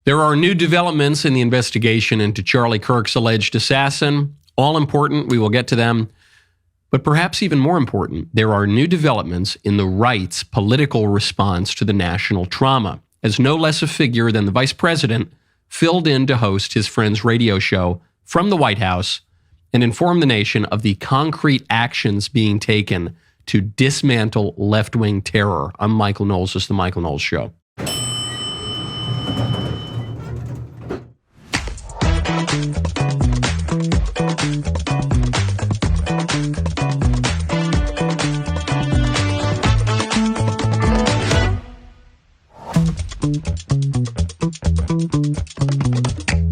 There are new developments in the investigation into Charlie Kirk's alleged assassin. All important, we will get to them. But perhaps even more important, there are new developments in the right's political response to the national trauma, as no less a figure than the vice president filled in to host his friend's radio show from the White House and inform the nation of the concrete actions being taken to dismantle left-wing terror. I'm Michael Knowles. This is The Michael Knowles Show.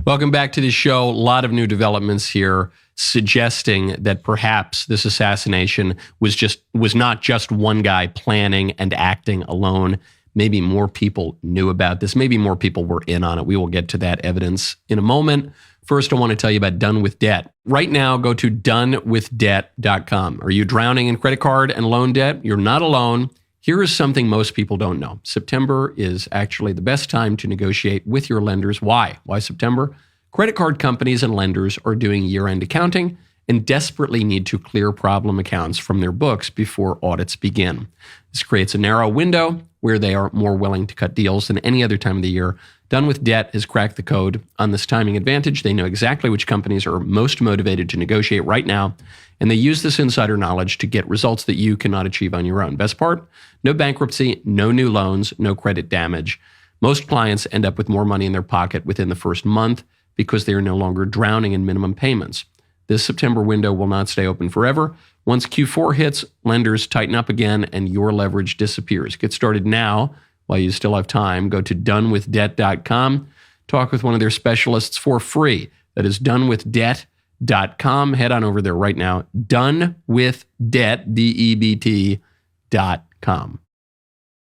Welcome back to the show. A lot of new developments here suggesting that perhaps this assassination was not just one guy planning and acting alone. Maybe more people knew about this. Maybe more people were in on it. We will get to that evidence in a moment. First, I want to tell you about Done with Debt. Right now, go to donewithdebt.com. Are you drowning in credit card and loan debt? You're not alone. Here is something most people don't know. September is actually the best time to negotiate with your lenders. Why? Why September? Credit card companies and lenders are doing year-end accounting and desperately need to clear problem accounts from their books before audits begin. This creates a narrow window where they are more willing to cut deals than any other time of the year. Done with Debt has cracked the code on this timing advantage. They know exactly which companies are most motivated to negotiate right now, and they use this insider knowledge to get results that you cannot achieve on your own. Best part? No bankruptcy, no new loans, no credit damage. Most clients end up with more money in their pocket within the first month because they are no longer drowning in minimum payments. This September window will not stay open forever. Once Q4 hits, lenders tighten up again and your leverage disappears. Get started now while you still have time. Go to donewithdebt.com. Talk with one of their specialists for free. That is donewithdebt.com. Head on over there right now. Donewithdebt, DEBT.com.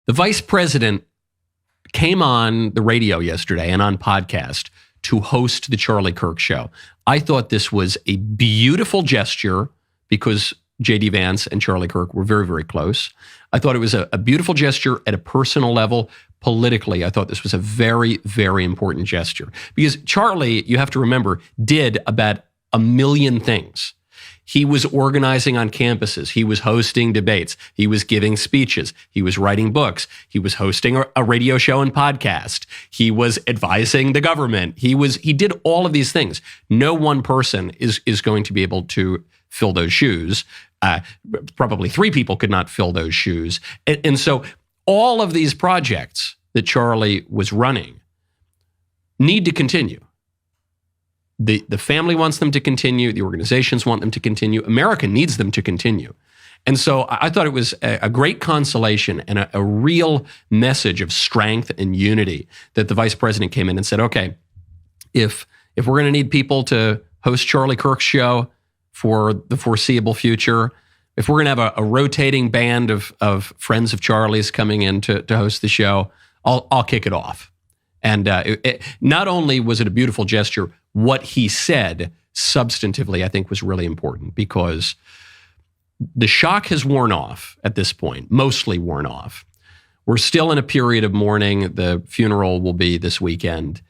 The vice president came on the radio yesterday and on podcast to host the Charlie Kirk Show. I thought this was a beautiful gesture because J.D. Vance and Charlie Kirk were very, very close. I thought it was a beautiful gesture at a personal level. Politically, I thought this was a very, very important gesture. Because Charlie, you have to remember, did about a million things. He was organizing on campuses. He was hosting debates. He was giving speeches. He was writing books. He was hosting a radio show and podcast. He was advising the government. He did all of these things. No one person is going to be able to fill those shoes. Probably three people could not fill those shoes. And so all of these projects that Charlie was running need to continue. The family wants them to continue. The organizations want them to continue. America needs them to continue. And so I thought it was a great consolation and a real message of strength and unity that the vice president came in and said, okay, if we're going to need people to host Charlie Kirk's show for the foreseeable future, if we're going to have a rotating band of friends of Charlie's coming in to host the show, I'll kick it off. And not only was it a beautiful gesture, what he said substantively, I think, was really important because the shock has worn off at this point, mostly worn off. We're still in a period of mourning. The funeral will be this weekend.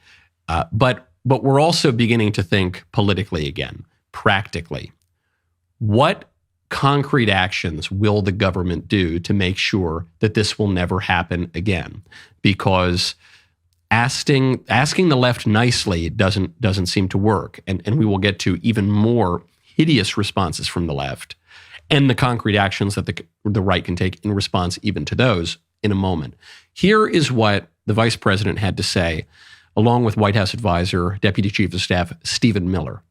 But we're also beginning to think politically again, practically. What concrete actions will the government do to make sure that this will never happen again? Because asking the left nicely doesn't seem to work. And we will get to even more hideous responses from the left and the concrete actions that the right can take in response even to those in a moment. Here is what the vice president had to say, along with White House advisor, Deputy Chief of Staff Stephen Miller.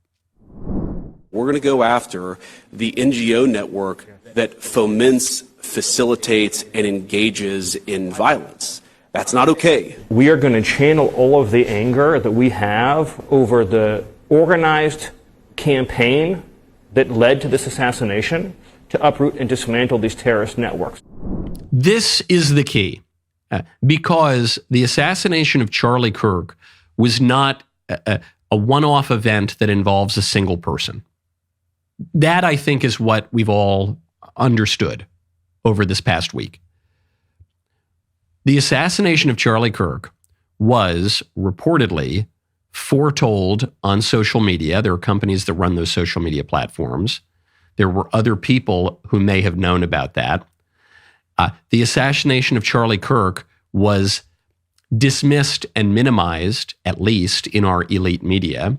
We're going to go after the NGO network that foments, facilitates, and engages in violence. That's not okay. We are going to channel all of the anger that we have over the organized campaign that led to this assassination to uproot and dismantle these terrorist networks. This is the key, because the assassination of Charlie Kirk was not a one-off event that involves a single person. That, I think, is what we've all understood over this past week. The assassination of Charlie Kirk was reportedly foretold on social media. There are companies that run those social media platforms. There were other people who may have known about that. The assassination of Charlie Kirk was dismissed and minimized, at least in our elite media.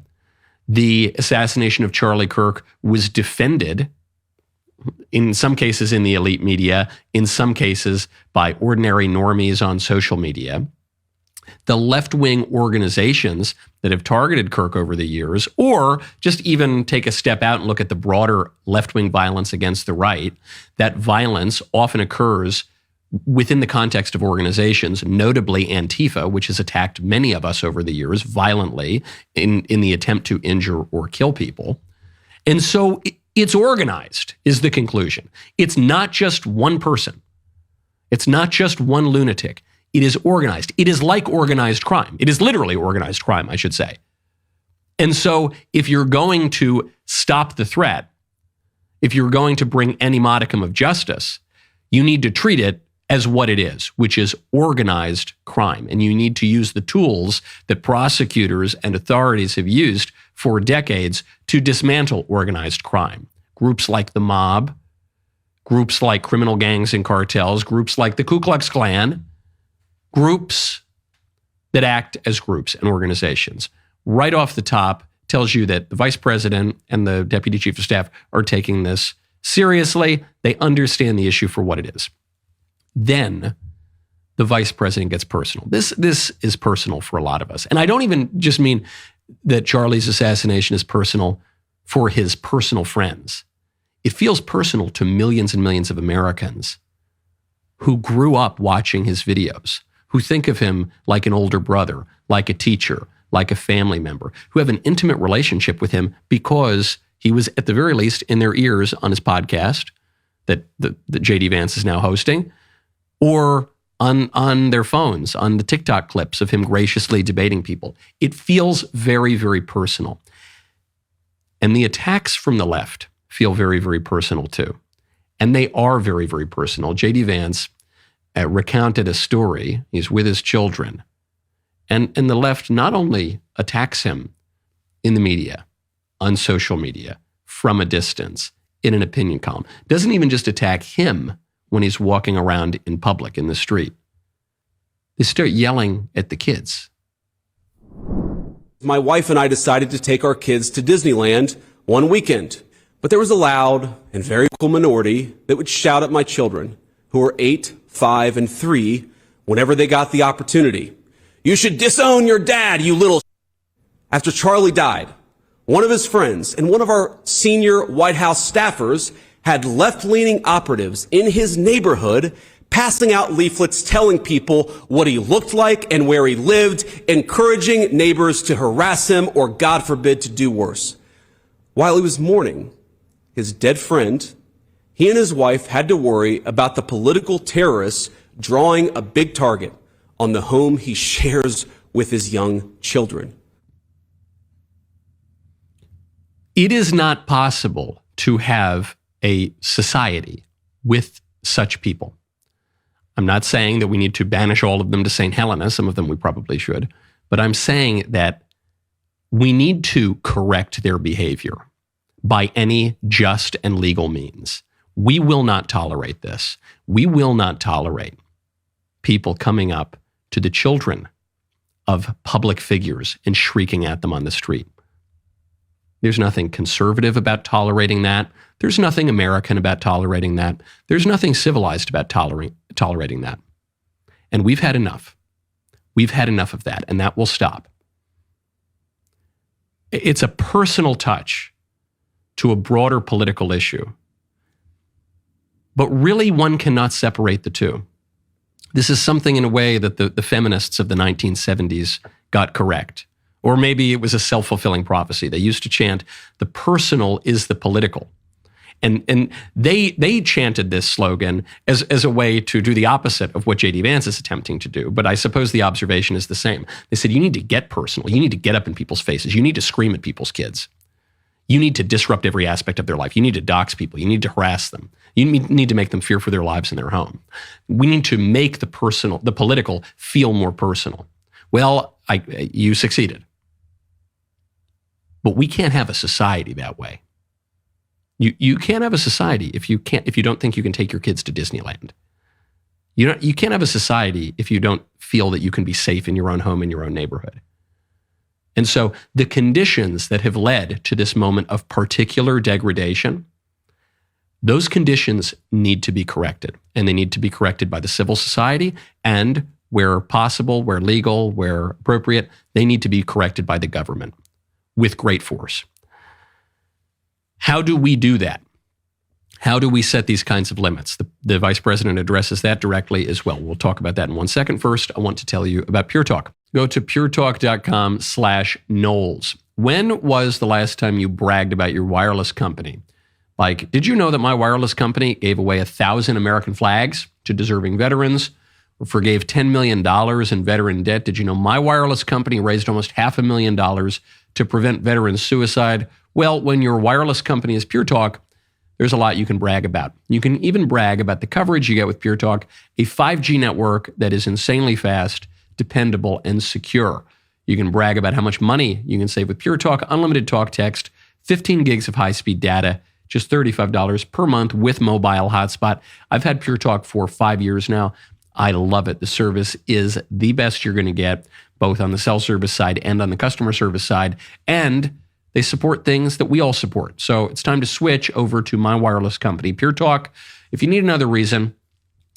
The assassination of Charlie Kirk was defended, in some cases in the elite media, in some cases by ordinary normies on social media. The left-wing organizations that have targeted Kirk over the years, or just even take a step out and look at the broader left-wing violence against the right, that violence often occurs within the context of organizations, notably Antifa, which has attacked many of us over the years violently in the attempt to injure or kill people. And so it's organized, is the conclusion. It's not just one person. It's not just one lunatic. It is organized. It is like organized crime. It is literally organized crime, I should say. And so if you're going to stop the threat, if you're going to bring any modicum of justice, you need to treat it as what it is, which is organized crime. And you need to use the tools that prosecutors and authorities have used for decades to dismantle organized crime. Groups like the mob, groups like criminal gangs and cartels, groups like the Ku Klux Klan, groups that act as groups and organizations. Right off the top, tells you that the vice president and the deputy chief of staff are taking this seriously. They understand the issue for what it is. Then the vice president gets personal. This is personal for a lot of us. And I don't even just mean that Charlie's assassination is personal for his personal friends. It feels personal to millions and millions of Americans who grew up watching his videos, who think of him like an older brother, like a teacher, like a family member, who have an intimate relationship with him because he was, at the very least, in their ears on his podcast that J.D. Vance is now hosting, or on their phones, on the TikTok clips of him graciously debating people. It feels very, very personal. And the attacks from the left feel very, very personal too. And they are very, very personal. J.D. Vance recounted a story. He's with his children. And the left not only attacks him in the media, on social media, from a distance, in an opinion column, doesn't even just attack him when he's walking around in public in the street. They start yelling at the kids. My wife and I decided to take our kids to Disneyland one weekend, but there was a loud and very vocal minority that would shout at my children, who were 8, 5, and 3, whenever they got the opportunity. "You should disown your dad, you little." After Charlie died, one of his friends and one of our senior White House staffers had left-leaning operatives in his neighborhood passing out leaflets telling people what he looked like and where he lived, encouraging neighbors to harass him or, God forbid, to do worse. While he was mourning his dead friend, he and his wife had to worry about the political terrorists drawing a big target on the home he shares with his young children. It is not possible to have a society with such people. I'm not saying that we need to banish all of them to St. Helena. Some of them we probably should. But I'm saying that we need to correct their behavior by any just and legal means. We will not tolerate this. We will not tolerate people coming up to the children of public figures and shrieking at them on the street. There's nothing conservative about tolerating that. There's nothing American about tolerating that. There's nothing civilized about tolerating that. And we've had enough. We've had enough of that, and that will stop. It's a personal touch to a broader political issue. But really, one cannot separate the two. This is something in a way that the feminists of the 1970s got correct. Or maybe it was a self-fulfilling prophecy. They used to chant, the personal is the political. And they chanted this slogan as a way to do the opposite of what J.D. Vance is attempting to do. But I suppose the observation is the same. They said, you need to get personal. You need to get up in people's faces. You need to scream at people's kids. You need to disrupt every aspect of their life. You need to dox people. You need to harass them. You need to make them fear for their lives in their home. We need to make the political feel more personal. Well, you succeeded. But we can't have a society that way. You can't have a society if you don't think you can take your kids to Disneyland. You can't have a society if you don't feel that you can be safe in your own home, in your own neighborhood. And so the conditions that have led to this moment of particular degradation, those conditions need to be corrected. And they need to be corrected by the civil society, and where possible, where legal, where appropriate, they need to be corrected by the government with great force. How do we do that? How do we set these kinds of limits? The vice president addresses that directly as well. We'll talk about that in 1 second. First, I want to tell you about Pure Talk. Go to puretalk.com/Knowles. When was the last time you bragged about your wireless company? Like, did you know that my wireless company gave away 1,000 American flags to deserving veterans, or forgave $10 million in veteran debt? Did you know my wireless company raised almost $500,000 to prevent veterans suicide? Well, when your wireless company is Pure Talk, there's a lot you can brag about. You can even brag about the coverage you get with Pure Talk, a 5G network that is insanely fast, dependable, and secure. You can brag about how much money you can save with Pure Talk, unlimited talk text, 15 gigs of high-speed data, just $35 per month with mobile hotspot. I've had Pure Talk for 5 years now. I love it. The service is the best you're going to get, both on the cell service side and on the customer service side. And they support things that we all support. So it's time to switch over to my wireless company, Pure Talk. If you need another reason,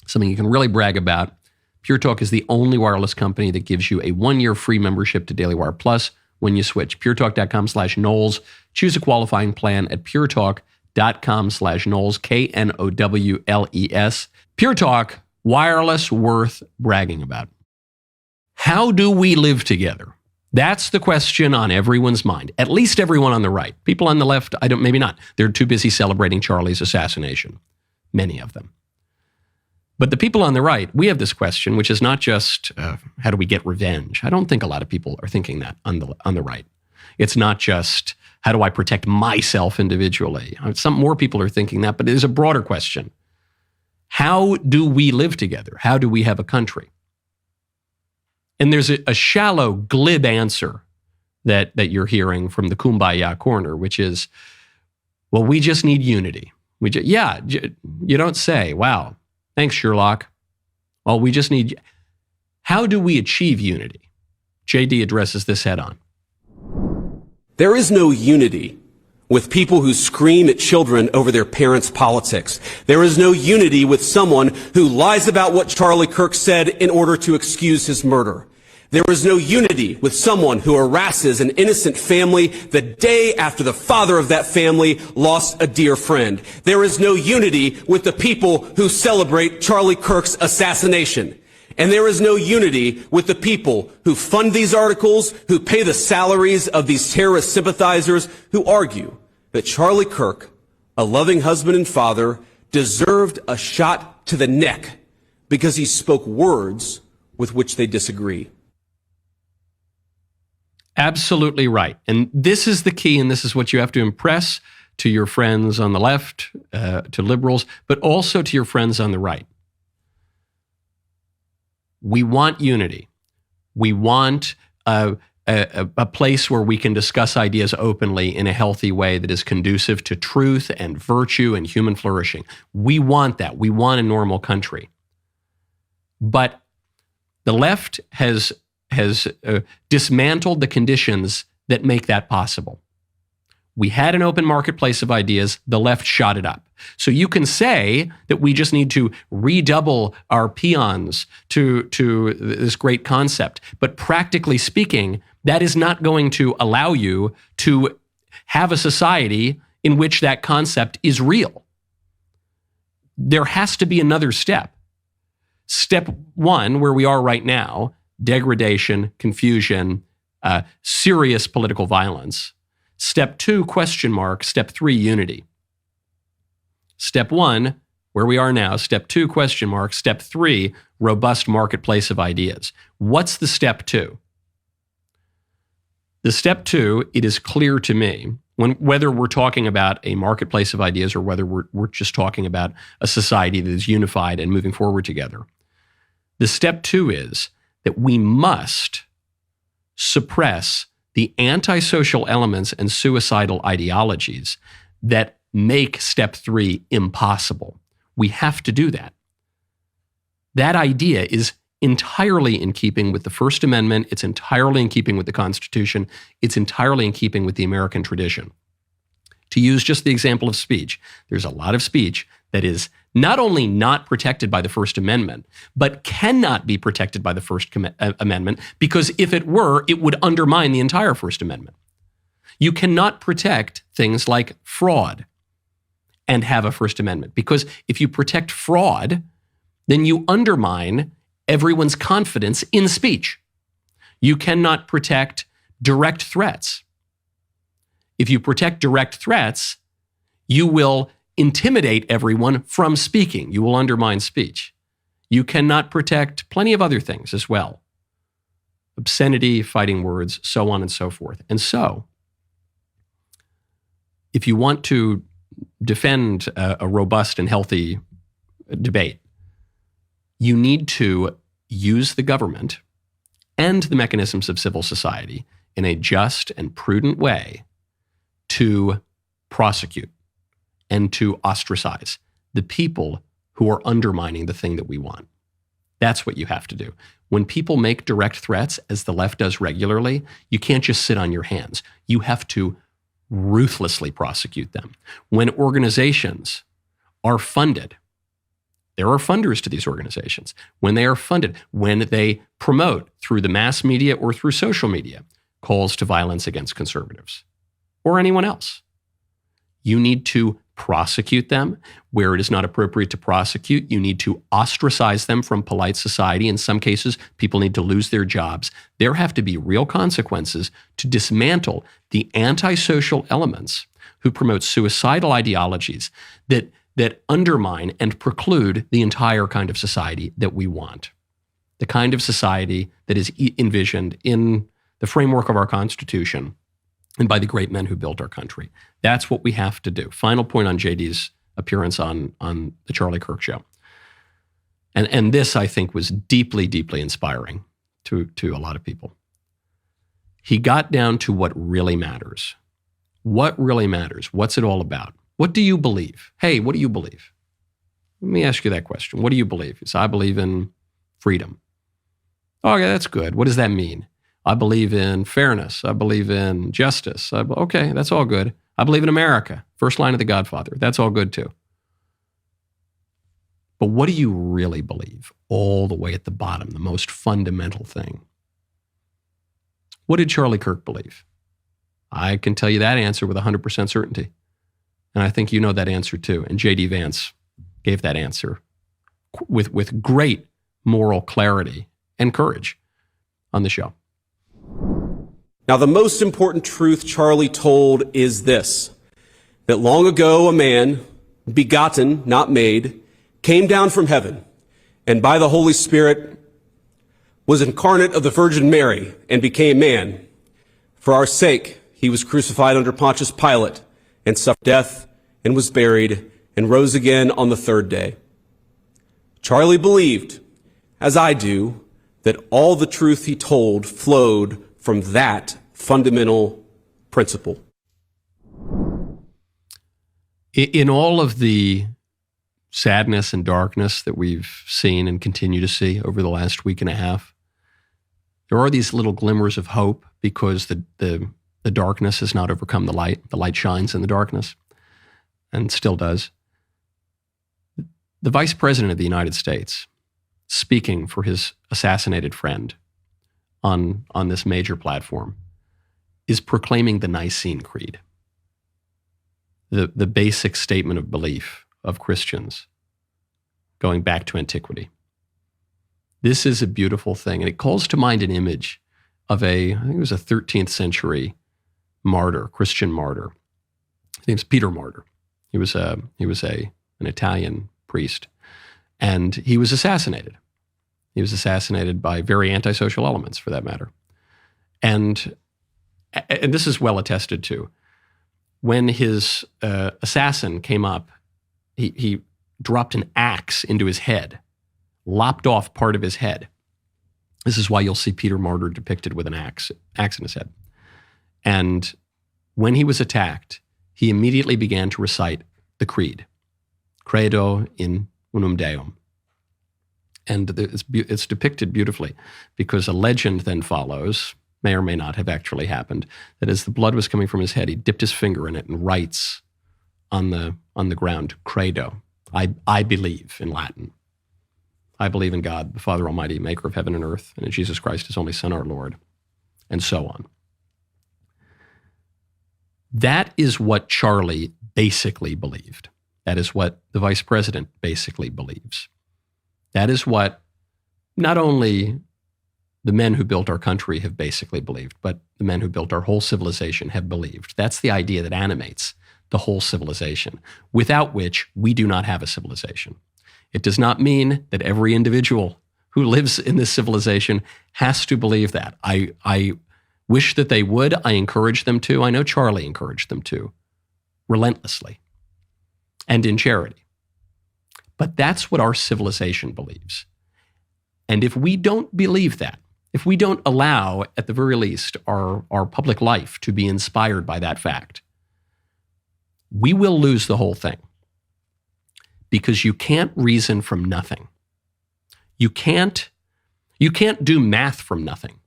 something you can really brag about, Pure Talk is the only wireless company that gives you a 1-year free membership to DailyWire Plus when you switch. PureTalk.com/Knowles. Choose a qualifying plan at PureTalk.com/Knowles, KNOWLES. Pure Talk, wireless worth bragging about. How do we live together? That's the question on everyone's mind, at least everyone on the right. People on the left, maybe not. They're too busy celebrating Charlie's assassination, many of them. But the people on the right, we have this question, which is not just how do we get revenge? I don't think a lot of people are thinking that on the right. It's not just how do I protect myself individually? Some more people are thinking that, but it is a broader question. How do we live together? How do we have a country? And there's a shallow, glib answer that you're hearing from the Kumbaya corner, which is, well, we just need unity. You don't say, wow, thanks, Sherlock. Well, we just need... How do we achieve unity? JD addresses this head on. There is no unity with people who scream at children over their parents' politics. There is no unity with someone who lies about what Charlie Kirk said in order to excuse his murder. There is no unity with someone who harasses an innocent family the day after the father of that family lost a dear friend. There is no unity with the people who celebrate Charlie Kirk's assassination. And there is no unity with the people who fund these articles, who pay the salaries of these terrorist sympathizers, who argue that Charlie Kirk, a loving husband and father, deserved a shot to the neck because he spoke words with which they disagree. Absolutely right. And this is the key, and this is what you have to impress to your friends on the left, to liberals, but also to your friends on the right. We want unity. We want a place where we can discuss ideas openly in a healthy way that is conducive to truth and virtue and human flourishing. We want that. We want a normal country. But the left has dismantled the conditions that make that possible. We had an open marketplace of ideas. The left shot it up. So you can say that we just need to redouble our peons to this great concept. But practically speaking, that is not going to allow you to have a society in which that concept is real. There has to be another step. Step one, where we are right now, degradation, confusion, serious political violence. Step two, question mark. Step three, unity. Step one, where we are now. Step two, question mark. Step three, robust marketplace of ideas. What's the step two? The step two, it is clear to me, whether we're talking about a marketplace of ideas or whether we're just talking about a society that is unified and moving forward together. The step two is that we must suppress the antisocial elements and suicidal ideologies that make step 3 impossible. We have to do that. That idea is entirely in keeping with the First Amendment. It's entirely in keeping with the Constitution. It's entirely in keeping with the American tradition. To use just the example of speech, there's a lot of speech that is not only not protected by the First Amendment, but cannot be protected by the First Amendment, because if it were, it would undermine the entire First Amendment. You cannot protect things like fraud and have a First Amendment, because if you protect fraud, then you undermine everyone's confidence in speech. You cannot protect direct threats. If you protect direct threats, you will intimidate everyone from speaking. You will undermine speech. You cannot protect plenty of other things as well. Obscenity, fighting words, so on and so forth. And so, if you want to defend a robust and healthy debate, you need to use the government and the mechanisms of civil society in a just and prudent way to prosecute and to ostracize the people who are undermining the thing that we want. That's what you have to do. When people make direct threats, as the left does regularly, you can't just sit on your hands. You have to ruthlessly prosecute them. When organizations are funded, there are funders to these organizations. When they are funded, when they promote through the mass media or through social media calls to violence against conservatives or anyone else, you need to prosecute them. Where it is not appropriate to prosecute, you need to ostracize them from polite society. In some cases, people need to lose their jobs. There have to be real consequences to dismantle the antisocial elements who promote suicidal ideologies that undermine and preclude the entire kind of society that we want. The kind of society that is envisioned in the framework of our Constitution and by the great men who built our country. That's what we have to do. Final point on JD's appearance on the Charlie Kirk Show. And this, I think, was deeply, deeply inspiring to a lot of people. He got down to what really matters. What really matters? What's it all about? What do you believe? Hey, what do you believe? Let me ask you that question. What do you believe? He said, I believe in freedom. Okay, that's good. What does that mean? I believe in fairness. I believe in justice. Okay, that's all good. I believe in America. First line of The Godfather. That's all good too. But what do you really believe? All the way at the bottom, the most fundamental thing. What did Charlie Kirk believe? I can tell you that answer with 100% certainty. And I think you know that answer too. And J.D. Vance gave that answer with great moral clarity and courage on the show. Now, the most important truth Charlie told is this, that long ago a man, begotten, not made, came down from heaven, and by the Holy Spirit was incarnate of the Virgin Mary and became man. For our sake, he was crucified under Pontius Pilate and suffered death and was buried and rose again on the third day. Charlie believed, as I do, that all the truth he told flowed from that fundamental principle. In all of the sadness and darkness that we've seen and continue to see over the last week and a half, there are these little glimmers of hope because the darkness has not overcome the light. The light shines in the darkness and still does. The Vice President of the United States, speaking for his assassinated friend on this major platform, is proclaiming the Nicene Creed, the basic statement of belief of Christians going back to antiquity. This is a beautiful thing, and it calls to mind an image of I think it was a 13th century martyr, Christian martyr. His name's Peter Martyr. He was an Italian priest, and he was assassinated. He was assassinated by very antisocial elements, for that matter. And this is well attested to. When his assassin came up, he dropped an axe into his head, lopped off part of his head. This is why you'll see Peter Martyr depicted with an axe in his head. And when he was attacked, he immediately began to recite the creed, Credo in unum Deum. And it's depicted beautifully because a legend then follows, may or may not have actually happened, that as the blood was coming from his head, he dipped his finger in it and writes on the ground, Credo, I believe, in Latin. I believe in God, the Father Almighty, maker of heaven and earth, and in Jesus Christ, his only Son, our Lord, and so on. That is what Charlie basically believed. That is what the vice president basically believes. That is what not only the men who built our country have basically believed, but the men who built our whole civilization have believed. That's the idea that animates the whole civilization, without which we do not have a civilization. It does not mean that every individual who lives in this civilization has to believe that. I wish that they would. I encourage them to. I know Charlie encouraged them to, relentlessly and in charity. But that's what our civilization believes. And if we don't believe that, if we don't allow, at the very least, our public life to be inspired by that fact, we will lose the whole thing. Because you can't reason from nothing. You can't do math from nothing.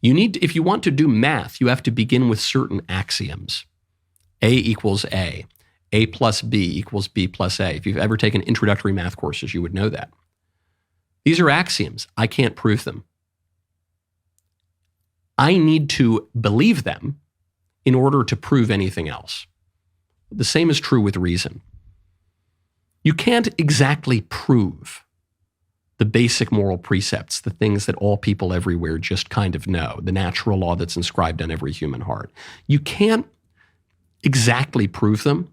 If you want to do math, you have to begin with certain axioms. A equals A. A plus B equals B plus A. If you've ever taken introductory math courses, you would know that. These are axioms. I can't prove them. I need to believe them in order to prove anything else. The same is true with reason. You can't exactly prove the basic moral precepts, the things that all people everywhere just kind of know, the natural law that's inscribed on every human heart. You can't exactly prove them,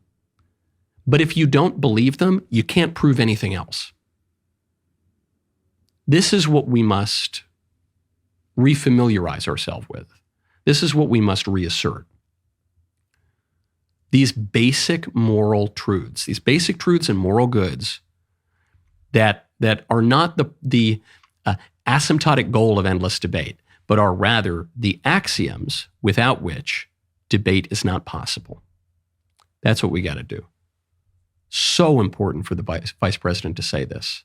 but if you don't believe them, you can't prove anything else. This is what we must refamiliarize ourselves with. This is what we must reassert. These basic moral truths, these basic truths and moral goods that are not the asymptotic goal of endless debate, but are rather the axioms without which debate is not possible. That's what we got to do. So important for the vice president to say this.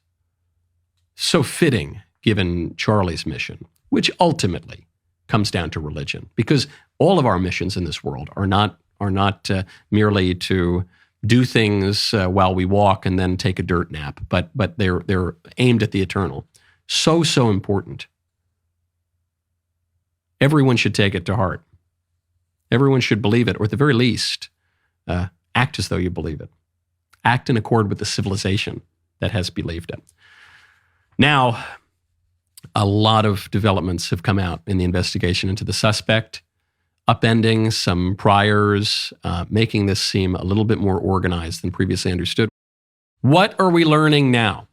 So fitting, given Charlie's mission, which ultimately comes down to religion, because all of our missions in this world are not merely to do things while we walk and then take a dirt nap, but they're aimed at the eternal. So important. Everyone should take it to heart. Everyone should believe it, or at the very least, act as though you believe it. Act in accord with the civilization that has believed it. Now, a lot of developments have come out in the investigation into the suspect, upending some priors, making this seem a little bit more organized than previously understood. What are we learning now?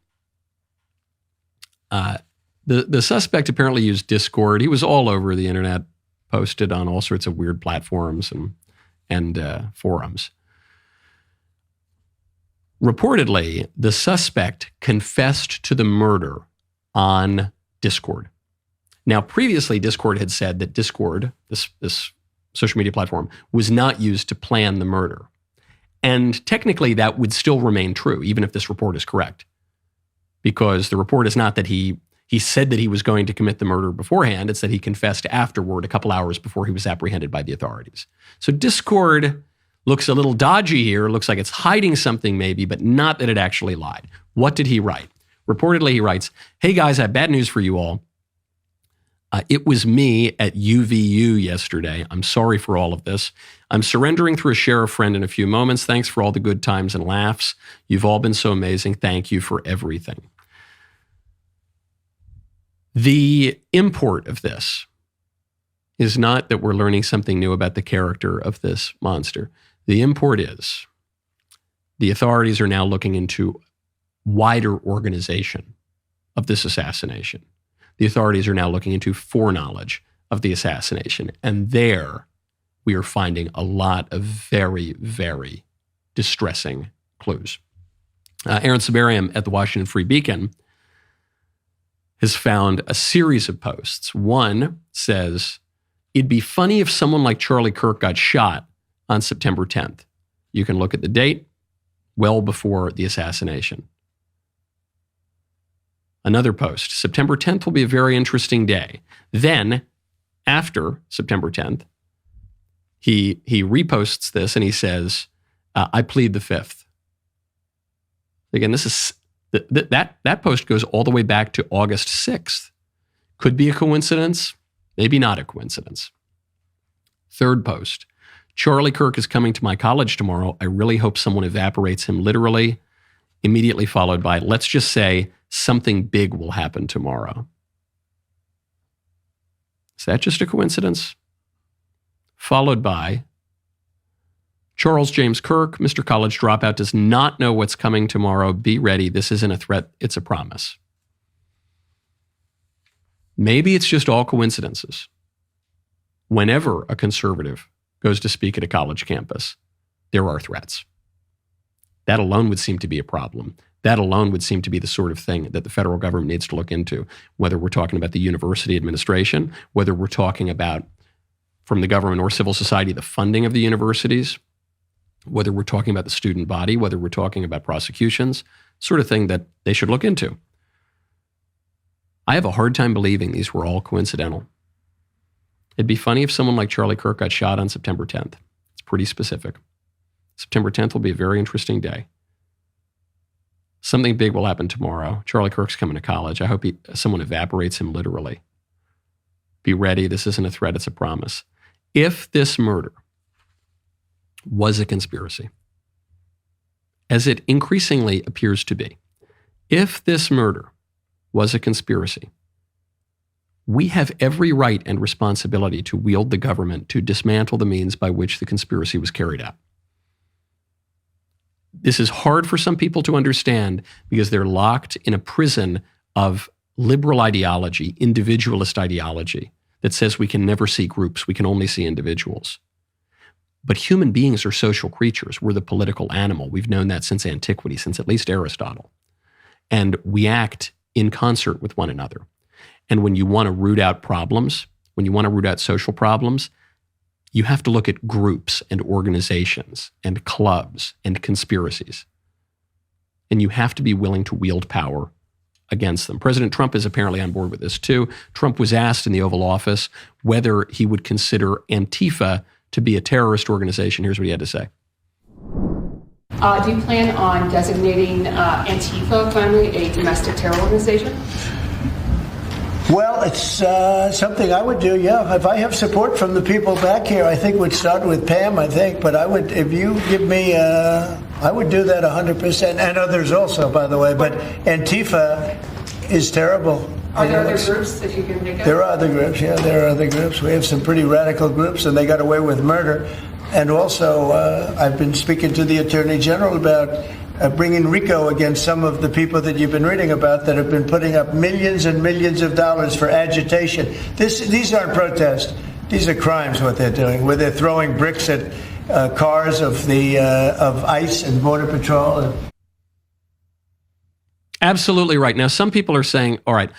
The suspect apparently used Discord. He was all over the internet, posted on all sorts of weird platforms and forums. Reportedly, the suspect confessed to the murder on Discord. Now, previously, Discord had said that Discord, this social media platform, was not used to plan the murder. And technically, that would still remain true, even if this report is correct. Because the report is not that he said that he was going to commit the murder beforehand. It's that he confessed afterward, a couple hours before he was apprehended by the authorities. So Discord looks a little dodgy here. Looks like it's hiding something maybe, but not that it actually lied. What did he write? Reportedly, he writes, "Hey guys, I have bad news for you all. It was me at UVU yesterday. I'm sorry for all of this. I'm surrendering through a sheriff friend in a few moments. Thanks for all the good times and laughs. You've all been so amazing. Thank you for everything." The import of this is not that we're learning something new about the character of this monster. The import is the authorities are now looking into wider organization of this assassination. The authorities are now looking into foreknowledge of the assassination. And there we are finding a lot of very, very distressing clues. Aaron Sabarium at the Washington Free Beacon has found a series of posts. One says, it'd be funny if someone like Charlie Kirk got shot on September 10th. You can look at the date, well before the assassination. Another post, September 10th will be a very interesting day. Then, after September 10th, he reposts this and he says, I plead the fifth. Again, this is that post goes all the way back to August 6th. Could be a coincidence, maybe not a coincidence. Third post, Charlie Kirk is coming to my college tomorrow. I really hope someone evaporates him literally. Immediately followed by, let's just say something big will happen tomorrow. Is that just a coincidence? Followed by, Charles James Kirk, Mr. College Dropout, does not know what's coming tomorrow. Be ready. This isn't a threat. It's a promise. Maybe it's just all coincidences. Whenever a conservative goes to speak at a college campus, there are threats. That alone would seem to be a problem. That alone would seem to be the sort of thing that the federal government needs to look into, whether we're talking about the university administration, whether we're talking about, from the government or civil society, the funding of the universities, whether we're talking about the student body, whether we're talking about prosecutions, sort of thing that they should look into. I have a hard time believing these were all coincidental. It'd be funny if someone like Charlie Kirk got shot on September 10th. It's pretty specific. September 10th will be a very interesting day. Something big will happen tomorrow. Charlie Kirk's coming to college. I hope someone evaporates him literally. Be ready. This isn't a threat. It's a promise. If this murder was a conspiracy, as it increasingly appears to be, if this murder was a conspiracy, we have every right and responsibility to wield the government to dismantle the means by which the conspiracy was carried out. This is hard for some people to understand because they're locked in a prison of liberal ideology, individualist ideology, that says we can never see groups, we can only see individuals. But human beings are social creatures. We're the political animal. We've known that since antiquity, since at least Aristotle. And we act in concert with one another. And when you want to root out problems, when you want to root out social problems, you have to look at groups and organizations and clubs and conspiracies. And you have to be willing to wield power against them. President Trump is apparently on board with this too. Trump was asked in the Oval Office whether he would consider Antifa to be a terrorist organization. Here's what he had to say. Do you plan on designating Antifa finally a domestic terror organization? Well, it's something I would do, yeah. If I have support from the people back here, I think we'd start with Pam, I think. But I would, if you give me, I would do that 100%. And others also, by the way. But Antifa is terrible. Are there other groups that you can think of? There are other groups, yeah. There are other groups. We have some pretty radical groups, and they got away with murder. And also, I've been speaking to the Attorney General about bringing RICO against some of the people that you've been reading about that have been putting up millions and millions of dollars for agitation. These aren't protests. These are crimes, what they're doing, where they're throwing bricks at cars of ICE and Border Patrol. Absolutely right. Now, some people are saying, all right,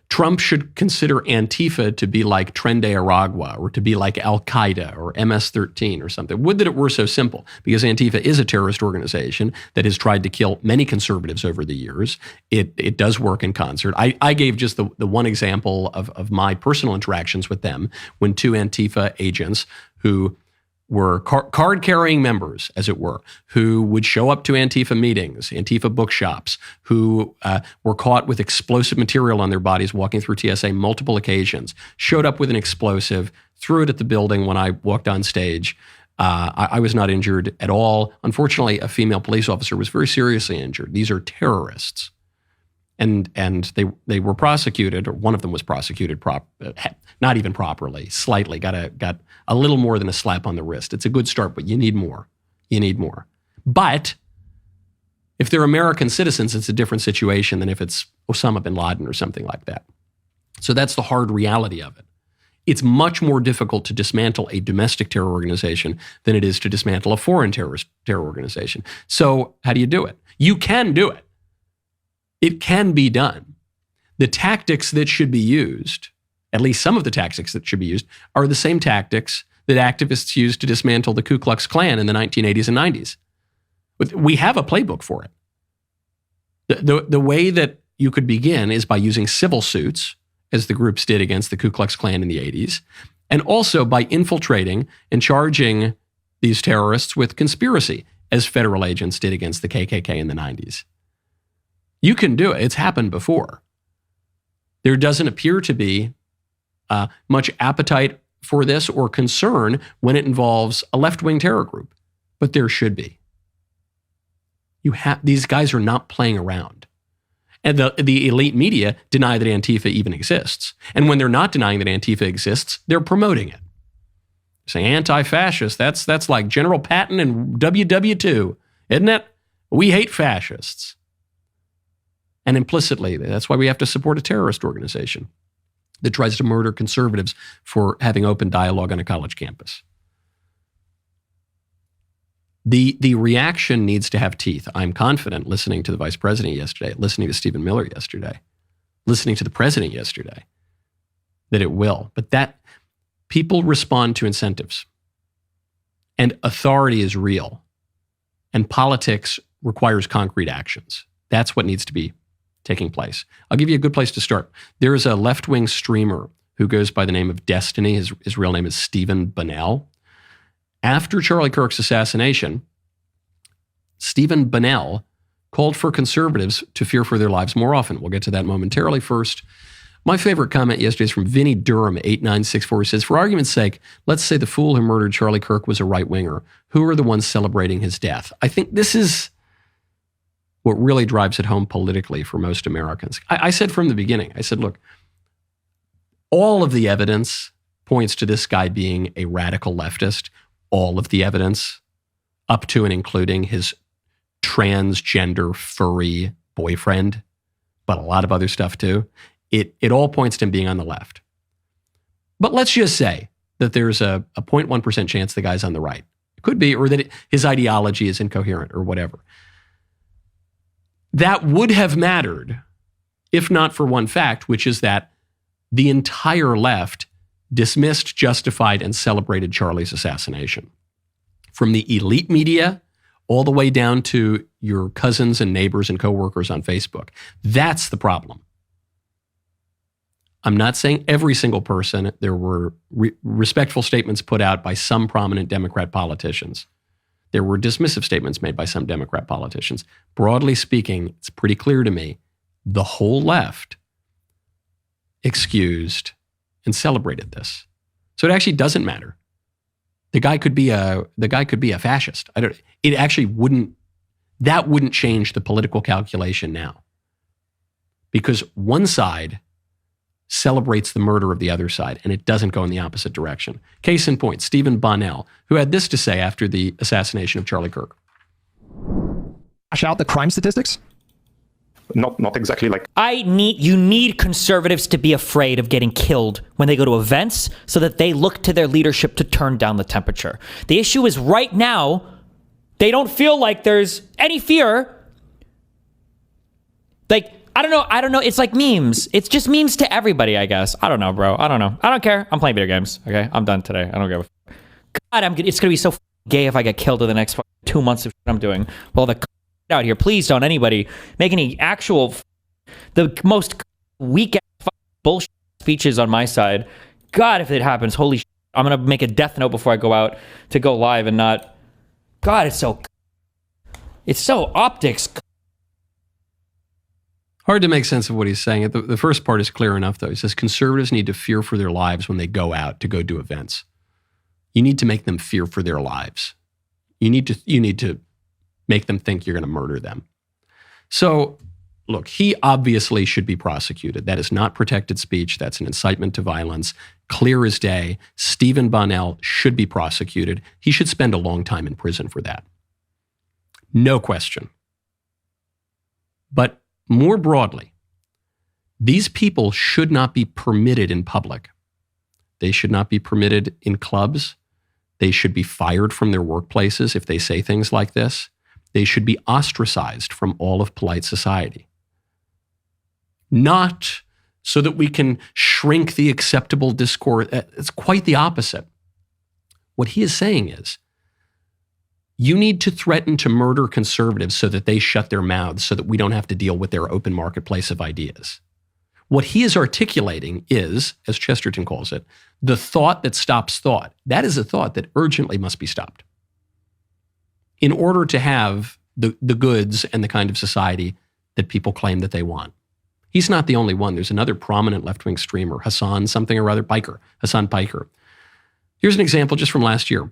Trump should consider Antifa to be like Tren de Aragua or to be like Al-Qaeda or MS-13 or something. Would that it were so simple, because Antifa is a terrorist organization that has tried to kill many conservatives over the years. It does work in concert. I gave just the one example of my personal interactions with them when two Antifa agents who were card-carrying members, as it were, who would show up to Antifa meetings, Antifa bookshops, who were caught with explosive material on their bodies walking through TSA multiple occasions, showed up with an explosive, threw it at the building when I walked on stage. I was not injured at all. Unfortunately, a female police officer was very seriously injured. These are terrorists. And they were prosecuted, or one of them was prosecuted, not even properly, slightly, got a little more than a slap on the wrist. It's a good start, but you need more. You need more. But if they're American citizens, it's a different situation than if it's Osama bin Laden or something like that. So that's the hard reality of it. It's much more difficult to dismantle a domestic terror organization than it is to dismantle a foreign terror organization. So how do you do it? You can do it. It can be done. The tactics that should be used, at least some of the tactics that should be used, are the same tactics that activists used to dismantle the Ku Klux Klan in the 1980s and 90s. We have a playbook for it. The way that you could begin is by using civil suits, as the groups did against the Ku Klux Klan in the 80s, and also by infiltrating and charging these terrorists with conspiracy, as federal agents did against the KKK in the 90s. You can do it. It's happened before. There doesn't appear to be much appetite for this or concern when it involves a left-wing terror group, but there should be. These guys are not playing around. And the elite media deny that Antifa even exists. And when they're not denying that Antifa exists, they're promoting it. Saying anti-fascist, that's like General Patton and WW2, isn't it? We hate fascists. And implicitly, that's why we have to support a terrorist organization that tries to murder conservatives for having open dialogue on a college campus. The reaction needs to have teeth. I'm confident, listening to the vice president yesterday, listening to Stephen Miller yesterday, listening to the president yesterday, that it will. But that people respond to incentives. And authority is real. And politics requires concrete actions. That's what needs to be taking place. I'll give you a good place to start. There is a left-wing streamer who goes by the name of Destiny. His real name is Stephen Bonnell. After Charlie Kirk's assassination, Stephen Bonnell called for conservatives to fear for their lives more often. We'll get to that momentarily. First, my favorite comment yesterday is from Vinnie Durham, 8964. He says, for argument's sake, let's say the fool who murdered Charlie Kirk was a right-winger. Who are the ones celebrating his death? I think this is what really drives it home politically for most Americans. I said from the beginning, I said, look, all of the evidence points to this guy being a radical leftist. All of the evidence, up to and including his transgender furry boyfriend, but a lot of other stuff too. It all points to him being on the left. But let's just say that there's a 0.1% chance the guy's on the right. It could be, or that his ideology is incoherent or whatever. That would have mattered if not for one fact, which is that the entire left dismissed, justified, and celebrated Charlie's assassination. From the elite media all the way down to your cousins and neighbors and coworkers on Facebook. That's the problem. I'm not saying every single person. There were respectful statements put out by some prominent Democrat politicians. There were dismissive statements made by some Democrat politicians. Broadly speaking, it's pretty clear to me, the whole left excused and celebrated this. So it actually doesn't matter. The guy could be a fascist. It actually wouldn't change the political calculation now. Because one side celebrates the murder of the other side, and it doesn't go in the opposite direction. Case in point, Stephen Bonnell, who had this to say after the assassination of Charlie Kirk. Hash out the crime statistics? Not exactly like... You need conservatives to be afraid of getting killed when they go to events so that they look to their leadership to turn down the temperature. The issue is right now, they don't feel like there's any fear. Like, I don't know. It's like memes. It's just memes to everybody, I guess. I don't know, bro. I don't know. I don't care. I'm playing video games. Okay, I'm done today. I don't give a fuck. God, it's gonna be so gay if I get killed in the next 2 months of shit I'm doing. Well, the out here, please don't anybody make any actual the most weak bullshit speeches on my side. God, if it happens, holy shit, I'm gonna make a death note before I go out to go live and not. God, it's so optics. Hard to make sense of what he's saying. The first part is clear enough, though. He says conservatives need to fear for their lives when they go out to go do events. You need to make them fear for their lives. You need to make them think you're going to murder them. So, look, he obviously should be prosecuted. That is not protected speech. That's an incitement to violence. Clear as day. Stephen Bonnell should be prosecuted. He should spend a long time in prison for that. No question. But more broadly, these people should not be permitted in public. They should not be permitted in clubs. They should be fired from their workplaces if they say things like this. They should be ostracized from all of polite society. Not so that we can shrink the acceptable discourse. It's quite the opposite. What he is saying is, you need to threaten to murder conservatives so that they shut their mouths, so that we don't have to deal with their open marketplace of ideas. What he is articulating is, as Chesterton calls it, the thought that stops thought. That is a thought that urgently must be stopped in order to have the goods and the kind of society that people claim that they want. He's not the only one. There's another prominent left-wing streamer, Hassan Piker. Here's an example just from last year.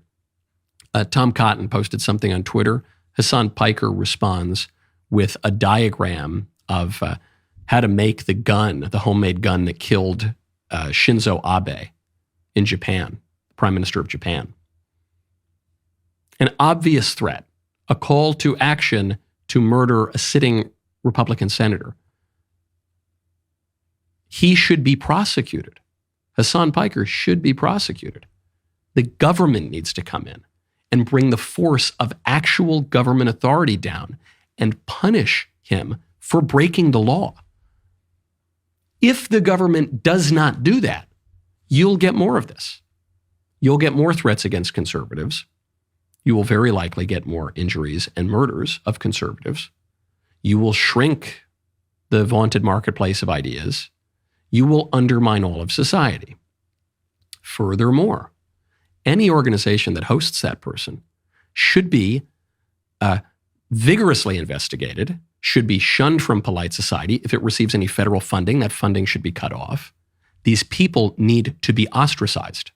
Tom Cotton posted something on Twitter. Hassan Piker responds with a diagram of how to make the gun, the homemade gun that killed Shinzo Abe in Japan, Prime Minister of Japan. An obvious threat, a call to action to murder a sitting Republican senator. He should be prosecuted. Hassan Piker should be prosecuted. The government needs to come in and bring the force of actual government authority down and punish him for breaking the law. If the government does not do that, you'll get more of this. You'll get more threats against conservatives. You will very likely get more injuries and murders of conservatives. You will shrink the vaunted marketplace of ideas. You will undermine all of society. Furthermore, any organization that hosts that person should be vigorously investigated, should be shunned from polite society. If it receives any federal funding, that funding should be cut off. These people need to be ostracized.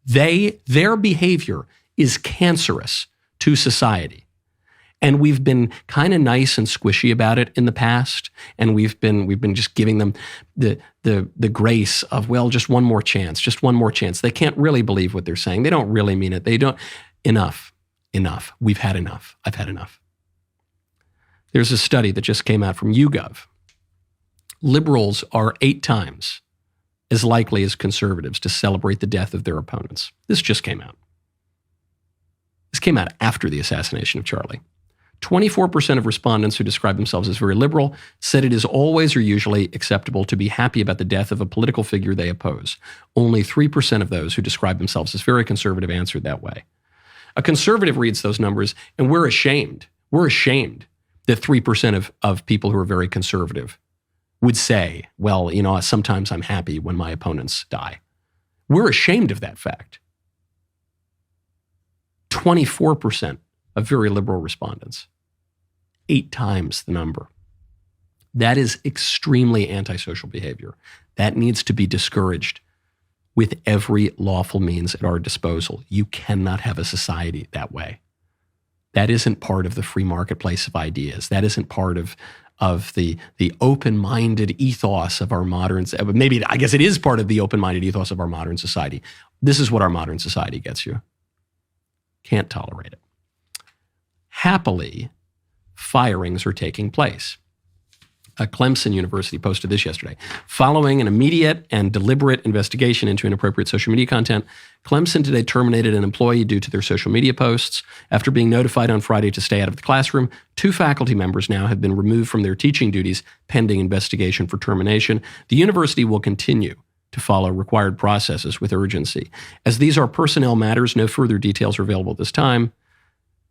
Their behavior is cancerous to society. And we've been kind of nice and squishy about it in the past, and we've been just giving them the grace of, well, just one more chance. They can't really believe what they're saying. They don't really mean it. They don't. Enough. We've had enough. I've had enough. There's a study that just came out from YouGov. Liberals are 8 times as likely as conservatives to celebrate the death of their opponents. This just came out. This came out after the assassination of Charlie. 24% of respondents who describe themselves as very liberal said it is always or usually acceptable to be happy about the death of a political figure they oppose. Only 3% of those who describe themselves as very conservative answered that way. A conservative reads those numbers, and we're ashamed. We're ashamed that 3% of people who are very conservative would say, well, sometimes I'm happy when my opponents die. We're ashamed of that fact. 24% of very liberal respondents, 8 times the number. That is extremely antisocial behavior. That needs to be discouraged with every lawful means at our disposal. You cannot have a society that way. That isn't part of the free marketplace of ideas. That isn't part of the open-minded ethos of our modern, maybe, I guess it is part of the open-minded ethos of our modern society. This is what our modern society gets you. Can't tolerate it. Happily, firings are taking place. Clemson University posted this yesterday. Following an immediate and deliberate investigation into inappropriate social media content, Clemson today terminated an employee due to their social media posts. After being notified on Friday to stay out of the classroom, 2 faculty members now have been removed from their teaching duties pending investigation for termination. The university will continue to follow required processes with urgency. As these are personnel matters, no further details are available at this time.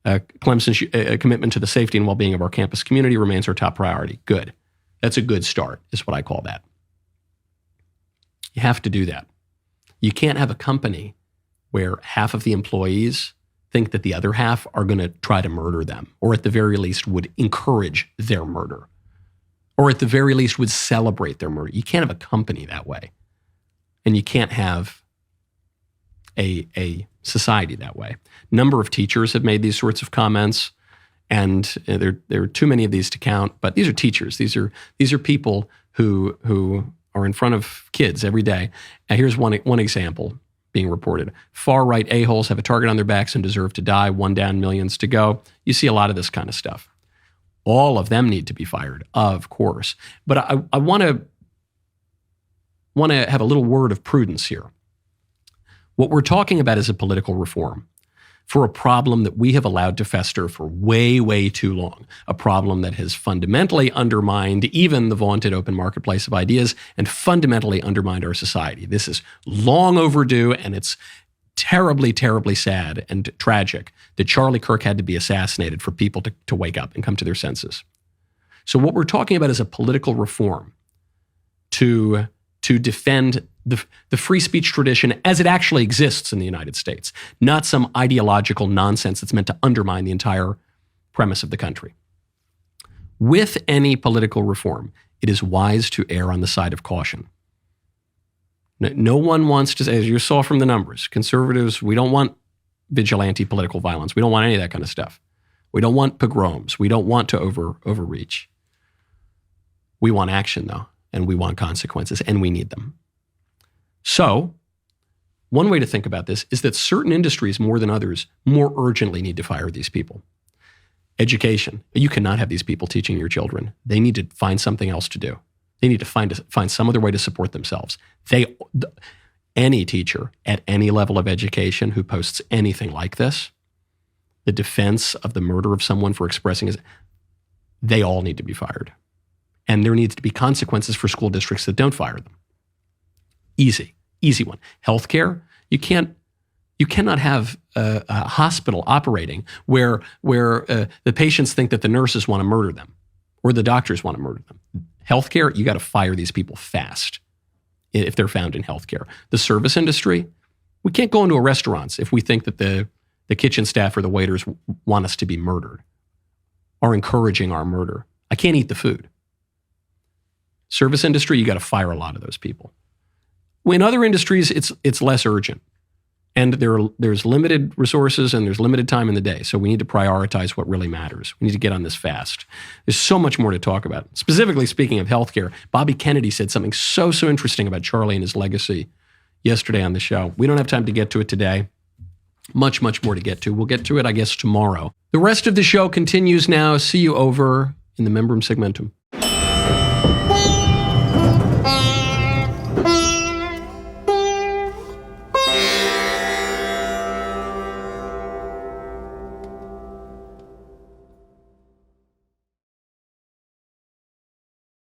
Clemson's commitment to the safety and well-being of our campus community remains our top priority. Good. That's a good start, is what I call that. You have to do that. You can't have a company where half of the employees think that the other half are going to try to murder them, or at the very least would encourage their murder, or at the very least would celebrate their murder. You can't have a company that way. And you can't have a society that way. A number of teachers have made these sorts of comments, and there are too many of these to count, but these are teachers. These are people who are in front of kids every day. And here's one example being reported. Far-right a-holes have a target on their backs and deserve to die. 1 down, millions to go. You see a lot of this kind of stuff. All of them need to be fired, of course. But I want to have a little word of prudence here. What we're talking about is a political reform. for a problem that we have allowed to fester for way, way too long. A problem that has fundamentally undermined even the vaunted open marketplace of ideas and fundamentally undermined our society. This is long overdue, and it's terribly, terribly sad and tragic that Charlie Kirk had to be assassinated for people to wake up and come to their senses. So what we're talking about is a political reform to defend the free speech tradition as it actually exists in the United States, not some ideological nonsense that's meant to undermine the entire premise of the country. With any political reform, it is wise to err on the side of caution. No one wants to, as you saw from the numbers, conservatives, we don't want vigilante political violence. We don't want any of that kind of stuff. We don't want pogroms. We don't want to overreach. We want action, though, and we want consequences, and we need them. So, one way to think about this is that certain industries, more than others, more urgently need to fire these people. Education. You cannot have these people teaching your children. They need to find something else to do. They need to find some other way to support themselves. Any teacher at any level of education who posts anything like this, the defense of the murder of someone for expressing his, they all need to be fired. And there needs to be consequences for school districts that don't fire them. Easy one. Healthcare, you cannot have a hospital operating where the patients think that the nurses want to murder them or the doctors want to murder them. Healthcare, you got to fire these people fast if they're found in healthcare. The service industry, we can't go into restaurants if we think that the kitchen staff or the waiters want us to be murdered or encouraging our murder. I can't eat the food. Service industry, you got to fire a lot of those people. In other industries, it's less urgent. And there's limited resources and there's limited time in the day. So we need to prioritize what really matters. We need to get on this fast. There's so much more to talk about. Specifically speaking of healthcare, Bobby Kennedy said something so interesting about Charlie and his legacy yesterday on the show. We don't have time to get to it today. Much more to get to. We'll get to it, I guess, tomorrow. The rest of the show continues now. See you over in the Membrum Segmentum.